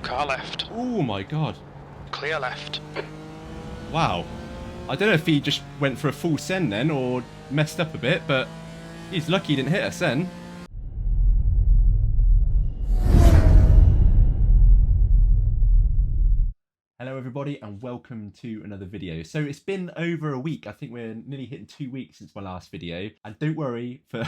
Car left. Oh my god. Clear left. Wow. I don't know if he just went for a full send then or messed up a bit, but he's lucky he didn't hit us then. Hello everybody and welcome to another video. So it's been over a week. I think we're nearly hitting 2 weeks since my last video. And don't worry for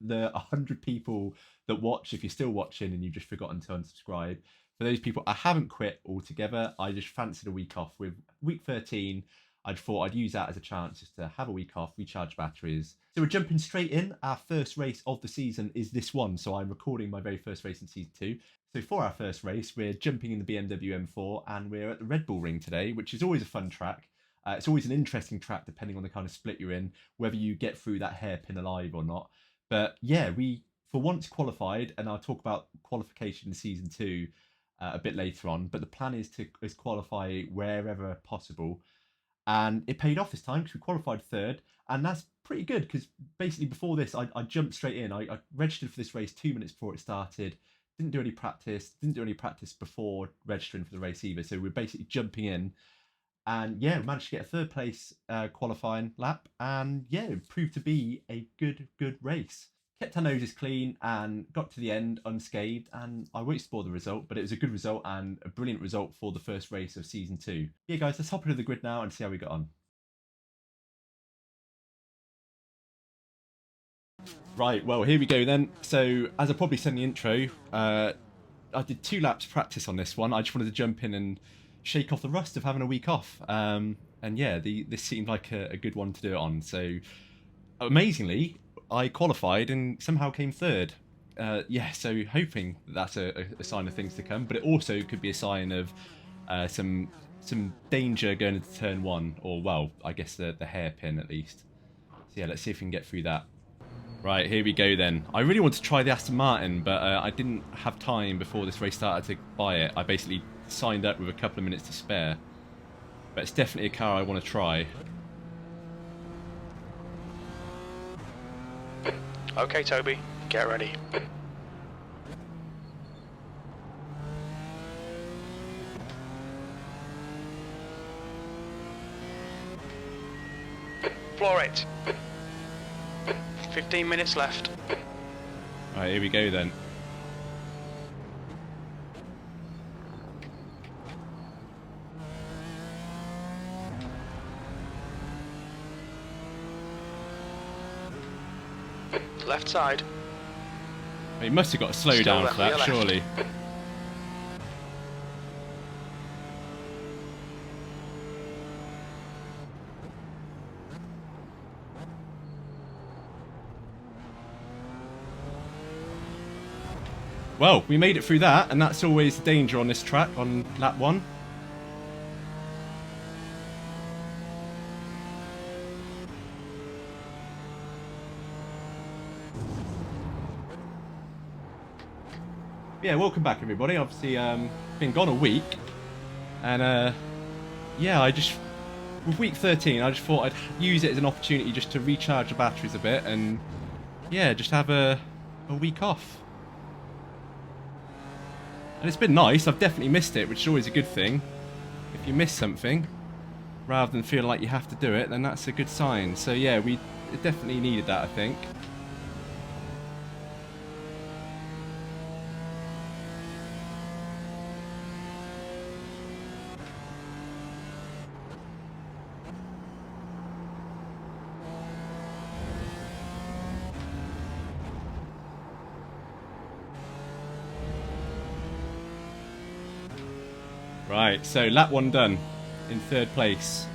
the 100 people that watch, if you're still watching and you've just forgotten to unsubscribe. For those people, I haven't quit altogether. I just fancied a week off. With week 13, I thought I'd use that as a chance just to have a week off, recharge batteries. So we're jumping straight in. Our first race of the season is this one. So I'm recording my very first race in season 2. So for our first race, we're jumping in the BMW M4 and we're at the Red Bull Ring today, which is always a fun track. It's always an interesting track depending on the kind of split you're in, whether you get through that hairpin alive or not. But yeah, we for once qualified, and I'll talk about qualification in season 2 a bit later on. But the plan is to qualify wherever possible. And it paid off this time because we qualified third. And that's pretty good because basically before this, I jumped straight in. I registered for this race 2 minutes before it started. Didn't do any practice before registering for the race either. So we're basically jumping in. And yeah, we managed to get a third place qualifying lap. And yeah, it proved to be a good race. Kept our noses clean and got to the end unscathed, and I won't spoil the result, but it was a good result and a brilliant result for the first race of season 2. Yeah guys, let's hop into the grid now and see how we got on. Right, well here we go then. So as I probably said in the intro, I did 2 laps practice on this one. I just wanted to jump in and shake off the rust of having a week off. And yeah, this seemed like a good one to do it on. So amazingly, I qualified and somehow came third. Yeah, so hoping that's a sign of things to come, but it also could be a sign of some danger going into turn 1, or well, I guess the hairpin at least. So yeah, let's see if we can get through that. Right, here we go then. I really wanted to try the Aston Martin, but I didn't have time before this race started to buy it. I basically signed up with a couple of minutes to spare. But it's definitely a car I want to try. Okay, Toby, get ready. Floor it. 15 minutes left. Alright, here we go then. Left side. He must have got a slow down for that, surely. Well, we made it through that, and that's always the danger on this track, on lap 1. Yeah, welcome back everybody. Obviously, been gone a week, and yeah, with week 13, I just thought I'd use it as an opportunity just to recharge the batteries a bit, and yeah, just have a week off. And it's been nice. I've definitely missed it, which is always a good thing. If you miss something, rather than feel like you have to do it, then that's a good sign. So yeah, we definitely needed that, I think. Right, so lap 1 done, in 3rd place.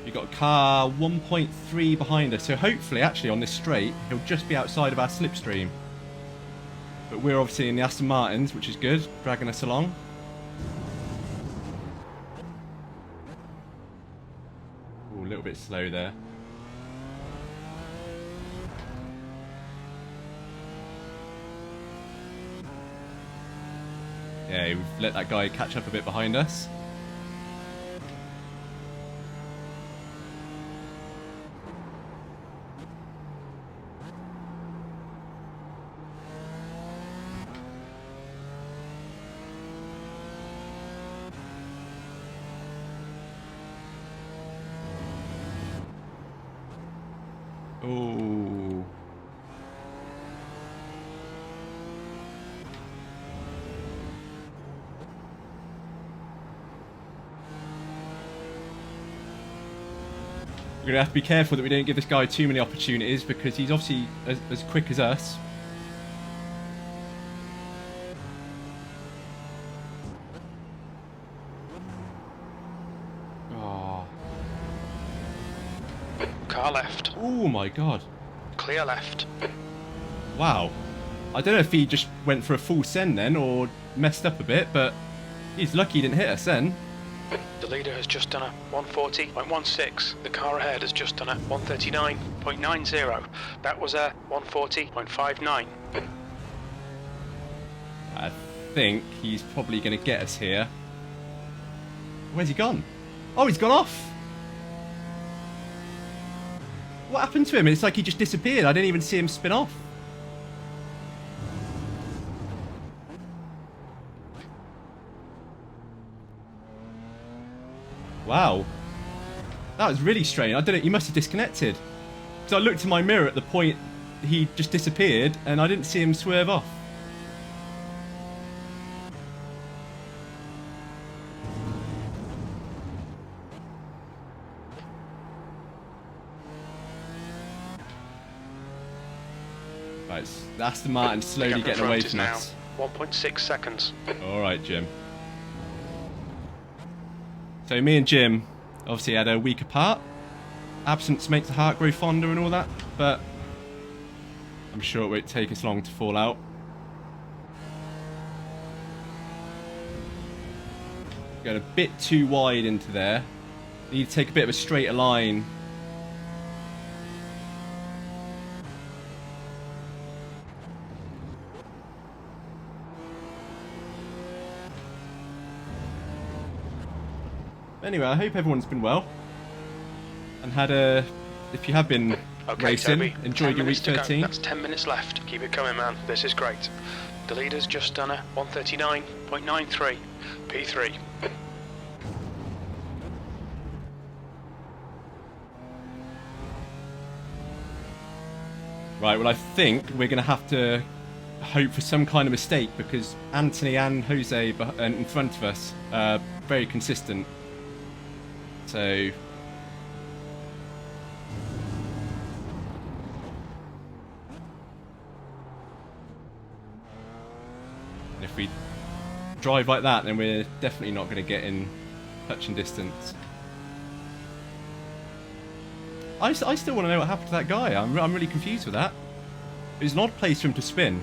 We've got car 1.3 behind us, so hopefully actually on this straight he'll just be outside of our slipstream. But we're obviously in the Aston Martins, which is good, dragging us along. Ooh, a little bit slow there. Yeah, we've let that guy catch up a bit behind us. Oh. We're going to have to be careful that we don't give this guy too many opportunities because he's obviously as quick as us. Oh. Car left. Oh my god. Clear left. Wow. I don't know if he just went for a full send then or messed up a bit, but he's lucky he didn't hit us then. The leader has just done a 140.16. The car ahead has just done a 139.90. That was a 140.59. I think he's probably going to get us here. Where's he gone? Oh, he's gone off. What happened to him? It's like he just disappeared. I didn't even see him spin off. Wow. That was really strange. I don't know. He must have disconnected. So I looked in my mirror at the point he just disappeared and I didn't see him swerve off. Right, that's the Martin slowly getting away from us. 1.6 seconds. Alright, Jim. So me and Jim obviously had a week apart. Absence makes the heart grow fonder and all that, but I'm sure it won't take us long to fall out. Going a bit too wide into there. Need to take a bit of a straighter line. Anyway, I hope everyone's been well and had a, if you have been racing, Toby, enjoyed your week 13. That's 10 minutes left. Keep it coming, man. This is great. The leader's just done a 139.93. P3. Right, well I think we're going to have to hope for some kind of mistake because Anthony and Jose in front of us are very consistent. So if we drive like that, then we're definitely not going to get in touching distance. I still want to know what happened to that guy. I'm really confused with that. It was an odd place for him to spin.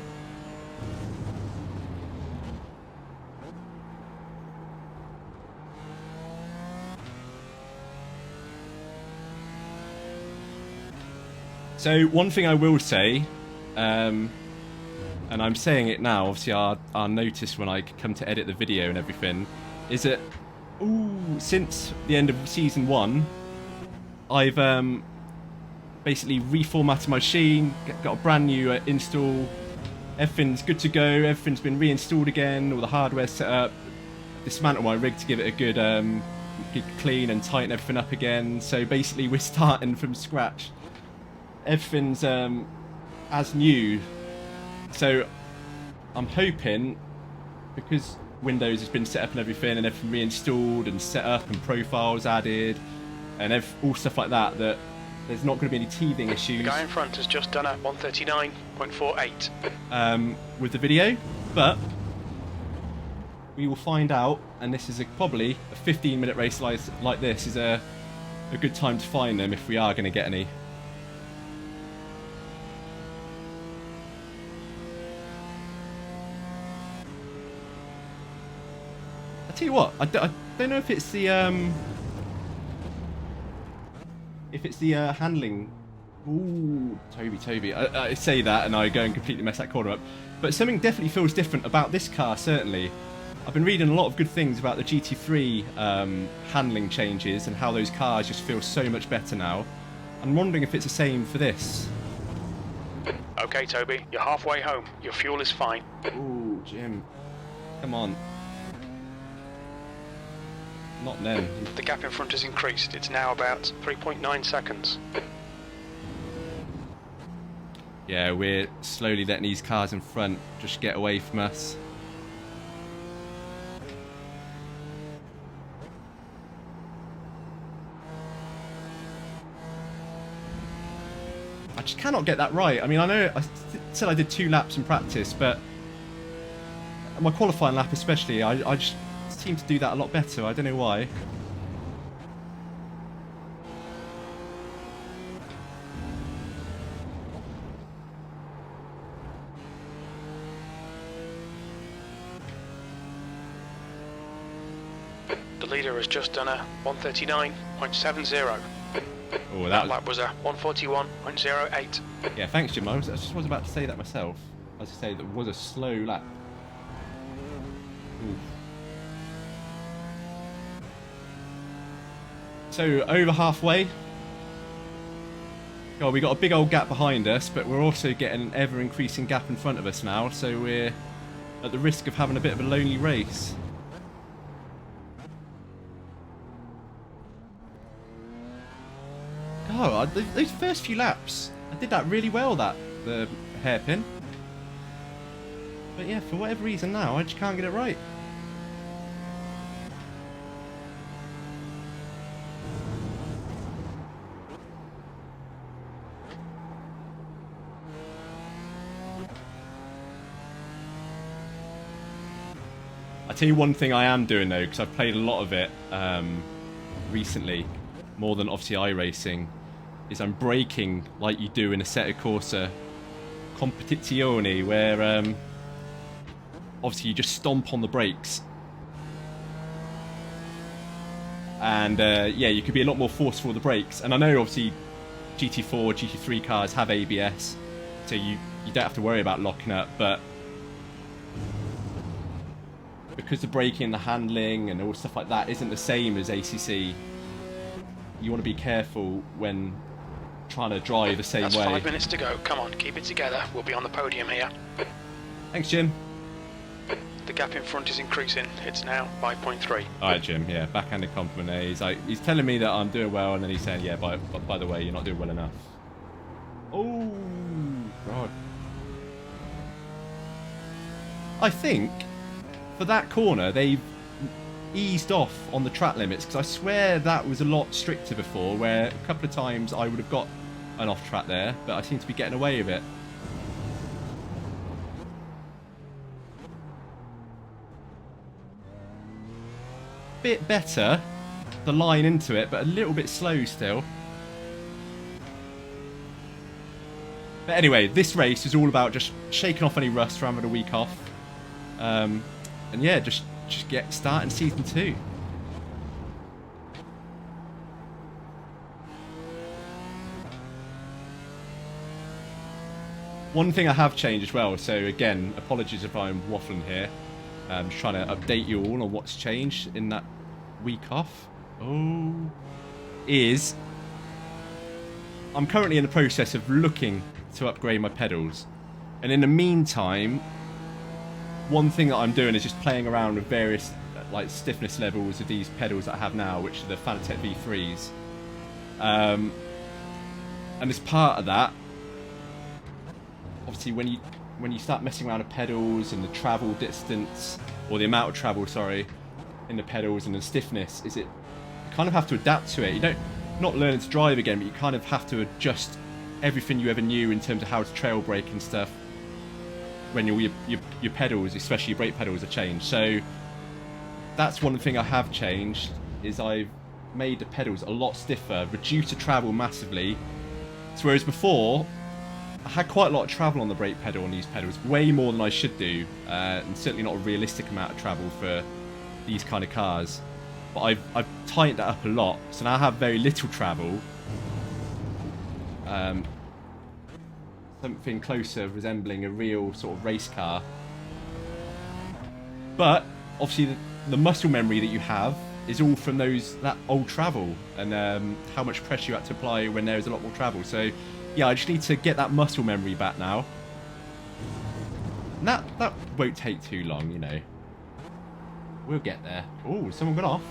So one thing I will say, and I'm saying it now, obviously I'll notice when I come to edit the video and everything, is that since the end of season 1, I've basically reformatted my machine, got a brand new install, everything's good to go, everything's been reinstalled again, all the hardware's set up, dismantled my rig to give it a good clean and tighten everything up again, so basically we're starting from scratch. Everything's as new, so I'm hoping, because Windows has been set up and everything reinstalled and set up and profiles added and all stuff like that, that there's not going to be any teething issues. The guy in front has just done a 139.48 with the video, but we will find out, and this is probably a 15-minute race like this is a good time to find them if we are going to get any. I tell you what, I don't know if it's the handling. Ooh, Toby. I say that and I go and completely mess that corner up. But something definitely feels different about this car, certainly. I've been reading a lot of good things about the GT3 handling changes and how those cars just feel so much better now. I'm wondering if it's the same for this. Okay, Toby, you're halfway home. Your fuel is fine. Ooh, Jim. Come on. Not then. The gap in front has increased. It's now about 3.9 seconds. Yeah, we're slowly letting these cars in front just get away from us. I just cannot get that right. I mean, I know I said I did 2 laps in practice, but my qualifying lap especially, I just seem to do that a lot better. I don't know why. The leader has just done a 139.70. Oh, that lap was a 141.08. Yeah, thanks, Jim. I just was about to say that myself. As I say, that was a slow lap. Oof. So, over halfway. God, we got a big old gap behind us, but we're also getting an ever-increasing gap in front of us now, so we're at the risk of having a bit of a lonely race. Oh, those first few laps, I did that really well, the hairpin. But yeah, for whatever reason now, I just can't get it right. I tell you one thing I am doing though, because I've played a lot of it recently, more than obviously iRacing, is I'm braking like you do in a Assetto Corsa competizione, where obviously you just stomp on the brakes. And yeah, you could be a lot more forceful with the brakes. And I know obviously GT4, GT3 cars have ABS, so you don't have to worry about locking up, but because the braking, the handling and all stuff like that isn't the same as ACC, you want to be careful when trying to drive the same way. That's 5 minutes to go. Come on, keep it together. We'll be on the podium here. Thanks, Jim. The gap in front is increasing. It's now 5.3. Alright, Jim. Yeah, backhanded compliment. He's telling me that I'm doing well, and then he's saying, yeah, by the way, you're not doing well enough. Oh, God. I think for that corner, they've eased off on the track limits, because I swear that was a lot stricter before, where a couple of times I would have got an off track there, but I seem to be getting away with it. Bit better, the line into it, but a little bit slow still. But anyway, this race is all about just shaking off any rust from having a week off. And yeah, just get starting season 2. One thing I have changed as well, so again, apologies if I'm waffling here. I'm just trying to update you all on what's changed in that week off. Is I'm currently in the process of looking to upgrade my pedals. And in the meantime, one thing that I'm doing is just playing around with various like stiffness levels of these pedals that I have now, which are the Fanatec V3s. And as part of that, obviously when you start messing around with pedals and the travel distance, or the amount of travel, sorry, in the pedals and the stiffness, is it you kind of have to adapt to it. You don't not learn to drive again, but you kind of have to adjust everything you ever knew in terms of how to trail brake and stuff when your pedals, especially your brake pedals, are changed. So that's one thing I have changed, is I've made the pedals a lot stiffer, reduced the travel massively. So whereas before I had quite a lot of travel on the brake pedal on these pedals, way more than I should do, and certainly not a realistic amount of travel for these kind of cars. But I've tightened that up a lot, so now I have very little travel. Something closer resembling a real sort of race car. But obviously the muscle memory that you have is all from that old travel and how much pressure you had to apply when there was a lot more travel. So yeah, I just need to get that muscle memory back now. And that won't take too long, you know. We'll get there. Oh, someone got off.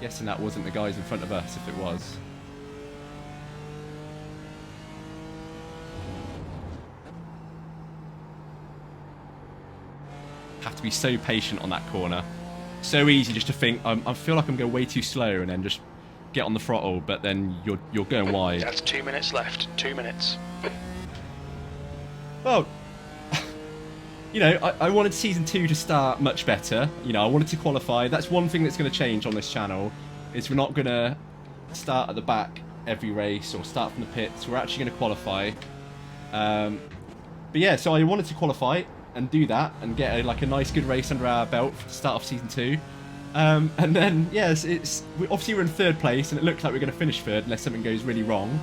Guessing that wasn't the guys in front of us, if it was. Have to be so patient on that corner. So easy just to think, I feel like I'm going way too slow and then just get on the throttle, but then you're going wide. That's 2 minutes left. 2 minutes. Well, you know, I wanted Season 2 to start much better. You know, I wanted to qualify. That's one thing that's going to change on this channel, is we're not going to start at the back every race or start from the pits. We're actually going to qualify. But yeah, so I wanted to qualify and do that and get a nice good race under our belt to start off Season 2. And then, yes, obviously we're in 3rd place and it looks like we're going to finish 3rd unless something goes really wrong.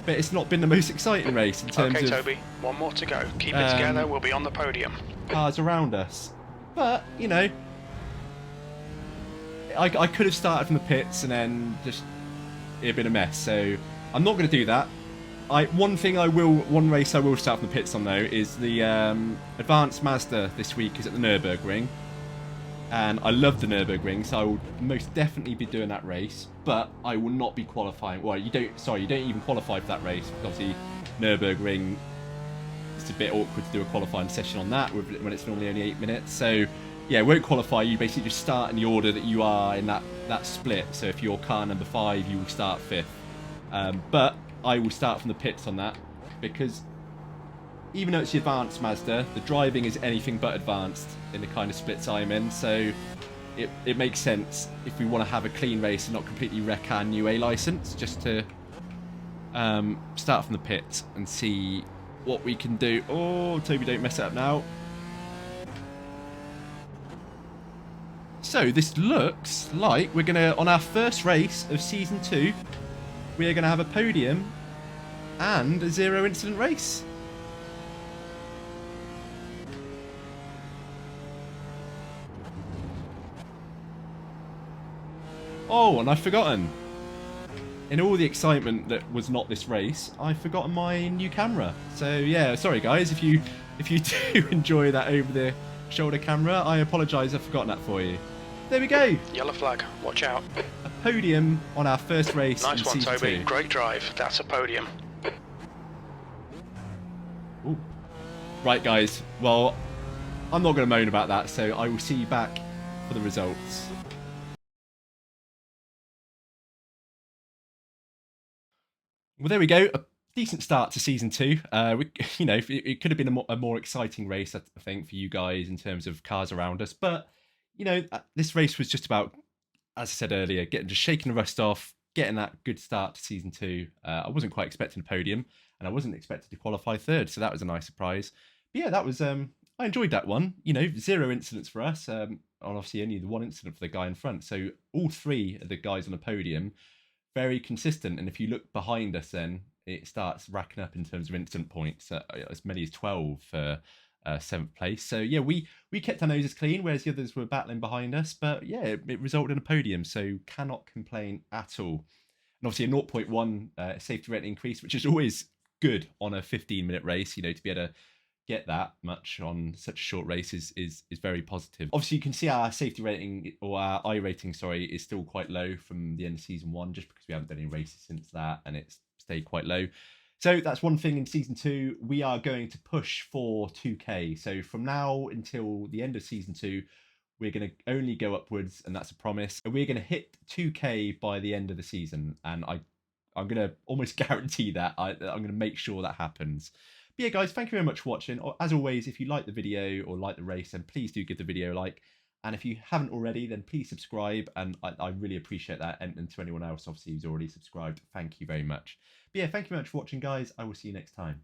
But it's not been the most exciting race in terms of... Okay, Toby, one more to go. Keep it together, we'll be on the podium. Cars around us. But, you know, I could have started from the pits and then just... it'd been a mess. So I'm not going to do that. One race I will start from the pits on though is the Advanced Mazda this week is at the Nürburgring. And I love the Nürburgring, so I will most definitely be doing that race. But I will not be qualifying. Well, you don't even qualify for that race. Because obviously, Nürburgring, it's a bit awkward to do a qualifying session on that when it's normally only 8 minutes. So, yeah, it won't qualify. You basically just start in the order that you are in that split. So if you're car number 5, you will start 5th. But I will start from the pits on that. Because even though it's the Advanced Mazda, the driving is anything but advanced in the kind of splits I'm in, so it makes sense if we want to have a clean race and not completely wreck our new A license, just to start from the pit and see what we can do. Oh, Toby, don't mess it up now. So this looks like we're gonna, on our first race of Season 2, we are gonna have a podium and a 0 incident race. Oh, and I've forgotten. In all the excitement that was not this race, I've forgotten my new camera. So yeah, sorry guys, if you do enjoy that over-the-shoulder camera, I apologise, I've forgotten that for you. There we go. Yellow flag, watch out. A podium on our first race. Nice in one, Season Toby. 2. Great drive. That's a podium. Ooh. Right guys, well, I'm not going to moan about that, so I will see you back for the results. Well, there we go. A decent start to Season 2. You know, it could have been a more exciting race, I think, for you guys in terms of cars around us. But, you know, this race was just about, as I said earlier, just shaking the rust off, getting that good start to Season 2. I wasn't quite expecting a podium, and I wasn't expected to qualify 3rd, so that was a nice surprise. But yeah, that was... I enjoyed that one. You know, 0 incidents for us, and obviously only the 1 incident for the guy in front. So all 3 of the guys on the podium, very consistent, and if you look behind us then it starts racking up in terms of incident points, as many as 12 for 7th place. So yeah, we kept our noses clean, whereas the others were battling behind us, but yeah, it resulted in a podium, so cannot complain at all. And obviously a 0.1 safety rating increase, which is always good on a 15-minute race, you know, to be able to get that much on such a short race is very positive. Obviously you can see our safety rating, or our iRating, sorry, is still quite low from the end of Season 1, just because we haven't done any races since that and it's stayed quite low. So that's one thing in Season 2. We are going to push for 2K. So from now until the end of Season 2, we're going to only go upwards, and that's a promise. We're going to hit 2K by the end of the season, and I'm going to almost guarantee that. I'm going to make sure that happens. But yeah, guys, thank you very much for watching. As always, if you like the video or like the race, then please do give the video a like. And if you haven't already, then please subscribe. And I really appreciate that. And to anyone else, obviously, who's already subscribed, thank you very much. But yeah, thank you very much for watching, guys. I will see you next time.